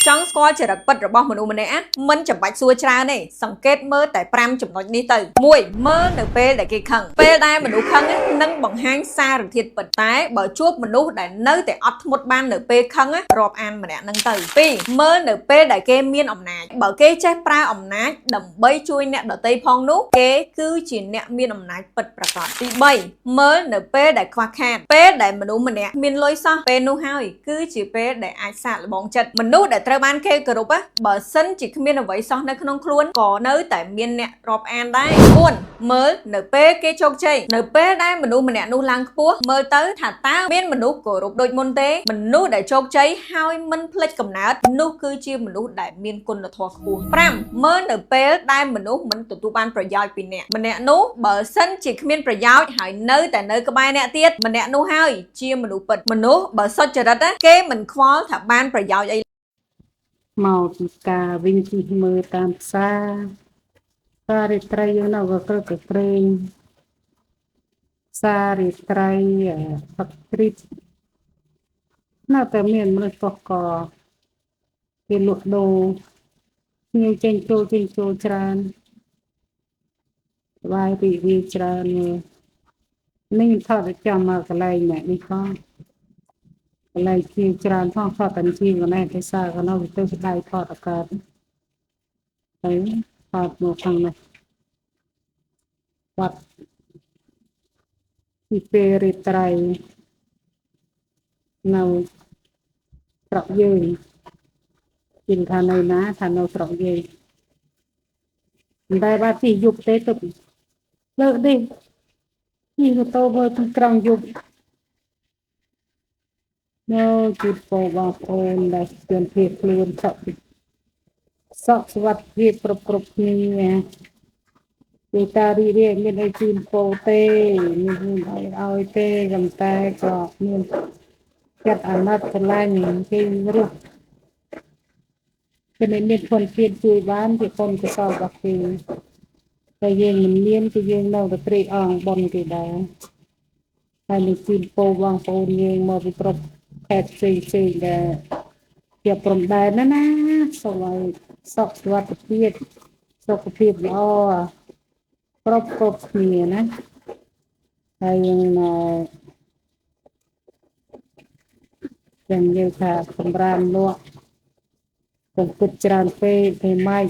ចង់ស្គាល់ចរិតពិតរបស់មនុស្សម្នាក់មិនចាំបាច់សួរច្រើនទេសង្កេតមើលតែ5ចំណុចនេះទៅ1មើលនៅពេលដែលគេខឹងពេលដែលមនុស្សខឹងនឹងបង្ហាញសារធាតុពិតតែបើជួបមនុស្សដែលនៅតែអត់ធ្មត់បាននៅពេលខឹងរាប់អានម្នាក់នឹងទៅ2មើលនៅពេលដែលគេមានអំណាចបើគេចេះប្រើអំណាចដើម្បីជួយអ្នកដទៃផងនោះគេគឺជាអ្នកមានអំណាចពិតប្រាកដទី3មើលនៅពេលដែលខ្វះខាតពេលដែលមនុស្សម្នាក់មានលុយសោះពេលនោះហើយគឺជាពេលដែលអាចសាកល្បងចិត្តមនុស្សដែលត្រូវបានគេគោរពបើសិនជាគ្មានអ្វីសោះនៅក្នុងខ្លួនក៏នៅតែមានអ្នករាប់អានដែរ4មើលនៅពេលគេជោគជ័យនៅពេលដែលមនុស្សម្នាក់នោះឡើងខ្ពស់មើលទៅថាតើមានមនុស្សគោរពដូចមុនទេមនុស្សដែលជោគជ័យហើយមិនភ្លេចកំណើតនោះគឺជាមនុស្សដែលមានគុណធម៌ខ្ពស់5មើលនៅពេលដែលមនុស្សមិនទទួលបានប្រយោជន៍ពីអ្នកម្នាក់នោះបើសិនជាគ្មានប្រយោជន៍ហើយនៅតែនៅក្បែរអ្នកទៀតម្នាក់នោះហើយជាមនុស្សពិតមនុស្សបើសុចរិតគេមិនខ្វល់ថាបានប្រយោជន៍អីមកពីការវិញជិះមើលតាមផ្សារសាររាត្រីយើងនៅក៏ក្រឹកក្រែងសាររាត្រីផឹកទ្រីតនៅតែមានមនុស្សកកគេលក់ដូរញៀវចេញចូលច្រើនស្បាយពីវាច្រើននេះថតចាំមកកន្លែងនេះផងកន្លែងជាច្រើនផងថតតែជាកន្លែងគេសារក៏នៅទៅស្ដាយថតអកាសទៅថតមកខាងនេះបាត់ពីពេលរាត្រីនៅស្រុកយើងជិះថានៅណាថានៅស្រុកយើងមិនដែលបាត់ទីយប់ទេទៅលើកនេះនេះទៅមើលទីក្រុងយប់នៅជួបបងប្អូនដែលស្គាល់ភាពខ្លួនសុខសុវត្ថិភាពគ្រប់គ្នាពីតារីរាមានអីជូនពោទេមានឲ្យទេប៉ុន្តែក៏មានចិត្តអាណិតស្រឡាញ់គេរស់គេមានคนទៀតជួយបានជាคนកសលរបស់គេតែយើងមិនមានគឺយើងនៅតែត្រេកអរបនគេដែរហើយនឹងជូនពោបងប្អូនយើងមកពីគ្រប់ខេត្តផ្សេងដែលជាព្រំដែនណាសូមឲ្យសុខសុវត្ថិភាពសុខភាពល្អគ្រប់គ្នាណាហើយយើងចឹងយើងថាសម្រាប់លក់ទៅគិតច្រើនពេកពេលម៉េច